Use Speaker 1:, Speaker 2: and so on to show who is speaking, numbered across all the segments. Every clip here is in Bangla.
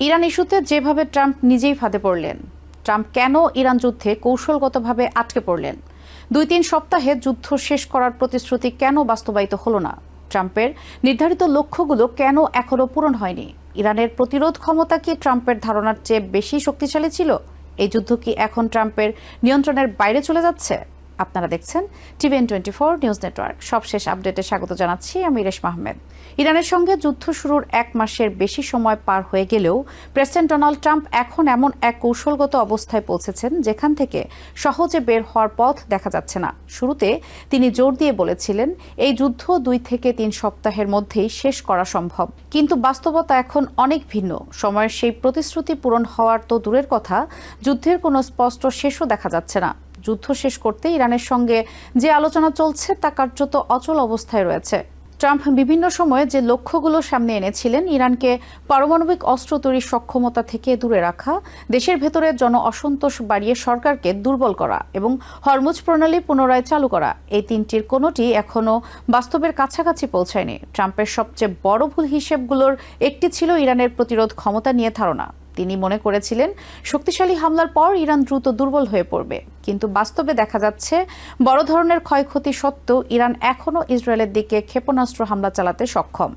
Speaker 1: ইরান ইস্যুতে যেভাবে ট্রাম্প নিজেই ফাঁদে পড়লেন, ট্রাম্প কেন ইরান যুদ্ধে কৌশলগতভাবে আটকে পড়লেন, 2-3 সপ্তাহে যুদ্ধ শেষ করার প্রতিশ্রুতি কেন বাস্তবায়িত হলো না, ট্রাম্পের নির্ধারিত লক্ষ্যগুলো কেন এখনো পূরণ হয়নি, ইরানের প্রতিরোধ ক্ষমতা কি ট্রাম্পের ধারণার চেয়ে বেশি শক্তিশালী ছিল, এই যুদ্ধ কি এখন ট্রাম্পের নিয়ন্ত্রণের বাইরে চলে যাচ্ছে? আপনারা দেখছেন TVN24 নিউজ নেটওয়ার্ক। সবশেষ আপডেটে স্বাগত জানাচ্ছি আমি রেশমা আহমেদ। ইরানের সঙ্গে যুদ্ধ শুরুর 1 মাসের বেশি সময় পার হয়ে গেলেও প্রেসিডেন্ট ডোনাল্ড ট্রাম্প এখন এমন এক কৌশলগত অবস্থায় পৌঁছেছেন যেখান থেকে সহজে বের হওয়ার পথ দেখা যাচ্ছে না। শুরুতে তিনি জোর দিয়ে বলেছিলেন এই যুদ্ধ 2 থেকে 3 সপ্তাহের মধ্যেই শেষ করা সম্ভব, কিন্তু বাস্তবতা এখন অনেক ভিন্ন। সময়ের সেই প্রতিশ্রুতি পূরণ হওয়ার তো দূরের কথা, যুদ্ধের কোনো স্পষ্ট শেষও দেখা যাচ্ছে না। যুদ্ধ শেষ করতে ইরানের সঙ্গে যে আলোচনা চলছে তা কার্যত অচল অবস্থায় রয়েছে। ট্রাম্প বিভিন্ন সময়ে যে লক্ষ্যগুলো সামনে এনেছিলেন, ইরানকে পারমাণবিক অস্ত্র তৈরির সক্ষমতা থেকে দূরে রাখা, দেশের ভেতরে জন অসন্তোষ বাড়িয়ে সরকারকে দুর্বল করা এবং হরমুজ প্রণালী পুনরায় চালু করা, এই তিনটির কোনোটি এখনও বাস্তবের কাছাকাছি পৌঁছায়নি। ট্রাম্পের সবচেয়ে বড় ভুল হিসেবগুলোর একটি ছিল ইরানের প্রতিরোধ ক্ষমতা নিয়ে ধারণা। তিনি মনে করেছিলেন শক্তিশালী হামলার পর ইরান দ্রুত দুর্বল হয়ে পড়বে, কিন্তু বাস্তবে দেখা যাচ্ছে বড় ধরনের ক্ষয়ক্ষতি সত্ত্বেও ইরান এখনও ইসরায়েলের দিকে ক্ষেপণাস্ত্র হামলা চালাতে সক্ষম।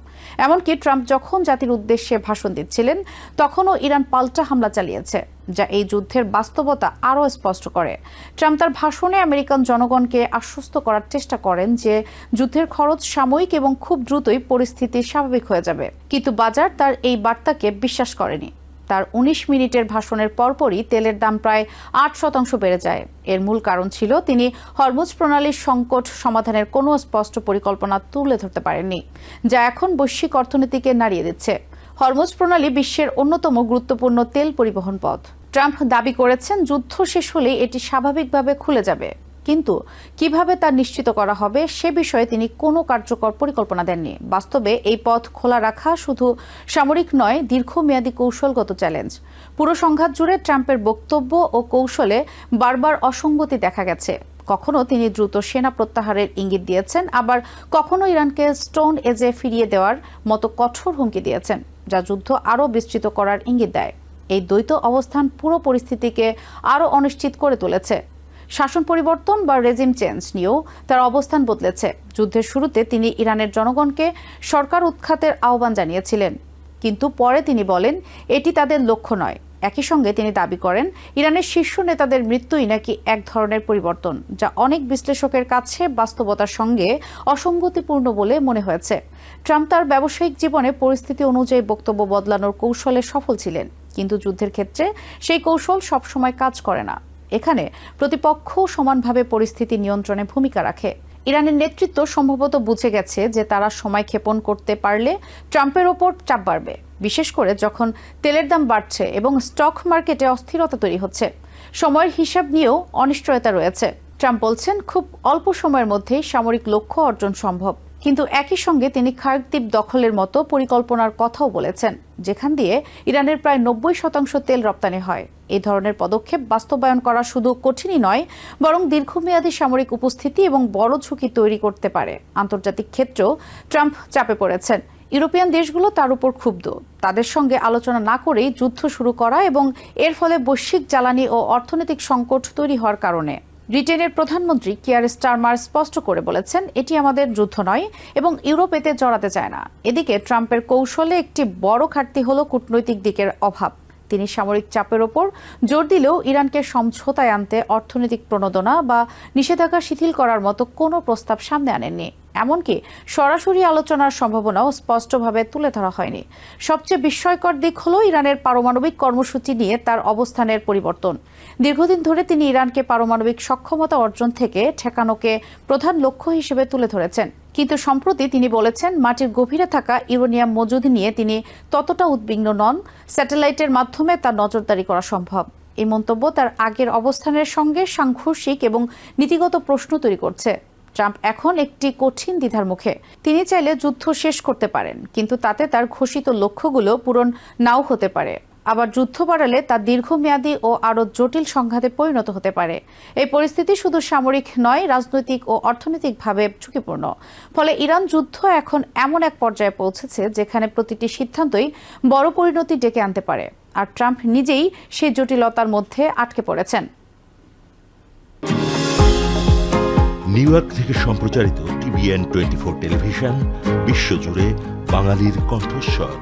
Speaker 1: এমনকি ট্রাম্প যখন জাতির উদ্দেশ্যে ভাষণ দিচ্ছিলেন তখনও ইরান পাল্টা হামলা চালিয়েছে, যা এই যুদ্ধের বাস্তবতা আরও স্পষ্ট করে। ট্রাম্প তার ভাষণে আমেরিকান জনগণকে আশ্বস্ত করার চেষ্টা করেন যে যুদ্ধের খরচ সাময়িক এবং খুব দ্রুতই পরিস্থিতি স্বাভাবিক হয়ে যাবে, কিন্তু বাজার তার এই বার্তাকে বিশ্বাস করেনি। তার 19 মিনিটের ভাষণের পরপরই তেলের দাম প্রায় 8% বেড়ে যায়। এর মূল কারণ ছিল তিনি হরমুজ প্রণালীর সংকট সমাধানের কোনো স্পষ্ট পরিকল্পনা তুলে ধরতে পারেননি, যা এখন বৈশ্বিক অর্থনীতিকে নাড়িয়ে দিচ্ছে। হরমুজ প্রণালী বিশ্বের অন্যতম গুরুত্বপূর্ণ তেল পরিবহন পথ। ট্রাম্প দাবি করেছেন যুদ্ধ শেষ হলেই এটি স্বাভাবিকভাবে খুলে যাবে, কিন্তু কিভাবে তা নিশ্চিত করা হবে সে বিষয়ে তিনি কোনো কার্যকর পরিকল্পনা দেননি। বাস্তবে এই পথ খোলা রাখা শুধু সামরিক নয়, দীর্ঘমেয়াদী কৌশলগত চ্যালেঞ্জ। পুরো সংঘাত জুড়ে ট্রাম্পের বক্তব্য ও কৌশলে বারবার অসঙ্গতি দেখা গেছে। কখনো তিনি দ্রুত সেনা প্রত্যাহারের ইঙ্গিত দিয়েছেন, আবার কখনো ইরানকে স্টোন এজে ফিরিয়ে দেওয়ার মতো কঠোর হুমকি দিয়েছেন, যা যুদ্ধ আরও বিস্তৃত করার ইঙ্গিত দেয়। এই দ্বৈত অবস্থান পুরো পরিস্থিতিকে আরও অনিশ্চিত করে তুলেছে। শাসন পরিবর্তন বা রেজিম চেঞ্জ নিয়েও তার অবস্থান বদলেছে। যুদ্ধের শুরুতে তিনি ইরানের জনগণকে সরকার উৎখাতের আহ্বান জানিয়েছিলেন, কিন্তু পরে তিনি বলেন এটি তাদের লক্ষ্য নয়। একই সঙ্গে তিনি দাবি করেন ইরানের শীর্ষ নেতাদের মৃত্যুই নাকি এক ধরনের পরিবর্তন, যা অনেক বিশ্লেষকের কাছে বাস্তবতার সঙ্গে অসঙ্গতিপূর্ণ বলে মনে হয়েছে। ট্রাম্প তার ব্যবসায়িক জীবনে পরিস্থিতি অনুযায়ী বক্তব্য বদলানোর কৌশলে সফল ছিলেন, কিন্তু যুদ্ধের ক্ষেত্রে সেই কৌশল সবসময় কাজ করে না। এখানে প্রতিপক্ষ সমানভাবে পরিস্থিতি নিয়ন্ত্রণে ভূমিকা রাখে। ইরানের নেতৃত্ব সম্ভবত বুঝে গেছে যে তারা সময় ক্ষেপণ করতে পারলে ট্রাম্পের ওপর চাপ বাড়বে, বিশেষ করে যখন তেলের দাম বাড়ছে এবং স্টক মার্কেটে অস্থিরতা তৈরি হচ্ছে। সময়ের হিসাব নিয়েও অনিশ্চয়তা রয়েছে। ট্রাম্প বলছেন খুব অল্প সময়ের মধ্যেই সামরিক লক্ষ্য অর্জন সম্ভব, কিন্তু একই সঙ্গে তিনি খার্ক দ্বীপ দখলের মতো পরিকল্পনার কথাও বলেছেন, যেখান দিয়ে ইরানের প্রায় 90% তেল রপ্তানি হয়। এই ধরনের পদক্ষেপ বাস্তবায়ন করা শুধু কঠিনই নয়, বরং দীর্ঘমেয়াদী সামরিক উপস্থিতি এবং বড় ঝুঁকি তৈরি করতে পারে। আন্তর্জাতিক ক্ষেত্রেও ট্রাম্প চাপে পড়েছেন। ইউরোপিয়ান দেশগুলো তার উপর ক্ষুব্ধ। তাদের সঙ্গে আলোচনা না করেই যুদ্ধ শুরু করা এবং এর ফলে বৈশ্বিক জ্বালানি ও অর্থনৈতিক সংকট তৈরি হওয়ার কারণে ব্রিটেনের প্রধানমন্ত্রী কিয়ার স্টারমার স্পষ্ট করে বলেছেন এটি আমাদের যুদ্ধ নয় এবং ইউরোপ এতে জড়াতে চায় না। এদিকে ট্রাম্পের কৌশলে একটি বড় ঘাটতি হলো কূটনৈতিক দিকের অভাব। তিনি সামরিক চাপের ওপর জোর দিলেও ইরানকে সমঝোতায় আনতে অর্থনৈতিক প্রণোদনা বা নিষেধাজ্ঞা শিথিল করার মতো কোনো প্রস্তাব সামনে আনেননি। এমনকি সরাসরি আলোচনার সম্ভাবনাও স্পষ্টভাবে তুলে ধরা হয়নি। সবচেয়ে বিস্ময়কর দিক হলো ইরানের পারমাণবিক কর্মসূচি নিয়ে তার অবস্থানের পরিবর্তন। দীর্ঘদিন ধরে তিনি ইরানকে পারমাণবিক সক্ষমতা অর্জন থেকে ঠেকানোকে প্রধান লক্ষ্য হিসেবে তুলে ধরেছেন, কিন্তু সম্প্রতি তিনি বলেছেন মাটির গভীরে থাকা ইউরেনিয়াম মজুদ নিয়ে তিনি ততটা উদ্বিগ্ন নন। স্যাটেলাইটের মাধ্যমে তার নজরদারি করা সম্ভব। এই মন্তব্য তার আগের অবস্থানের সঙ্গে সাংঘর্ষিক এবং নীতিগত প্রশ্ন তৈরি করছে। ট্রাম্প এখন একটি কঠিন দ্বিধার মুখে। তিনি চাইলে যুদ্ধ শেষ করতে পারেন, কিন্তু তাতে তার ঘোষিত লক্ষ্যগুলো পূরণ নাও হতে পারে। আবার যুদ্ধ বাড়ালে তা দীর্ঘমেয়াদী ও আরও জটিল সংঘাতে পরিণত হতে পারে। এই পরিস্থিতি শুধু সামরিক নয়, রাজনৈতিক ও অর্থনৈতিকভাবে ঝুঁকিপূর্ণ। ফলে ইরান যুদ্ধ এখন এমন এক পর্যায়ে পৌঁছেছে যেখানে প্রতিটি সিদ্ধান্তই বড় পরিণতি ডেকে আনতে পারে, আর ট্রাম্প নিজেই সেই জটিলতার মধ্যে আটকে পড়েছেন।
Speaker 2: নিউ ইয়র্ক থেকে সম্প্রচারিত TVN 24 টেলিভিশন বিশ্বজুড়ে বাঙালির কণ্ঠস্বর।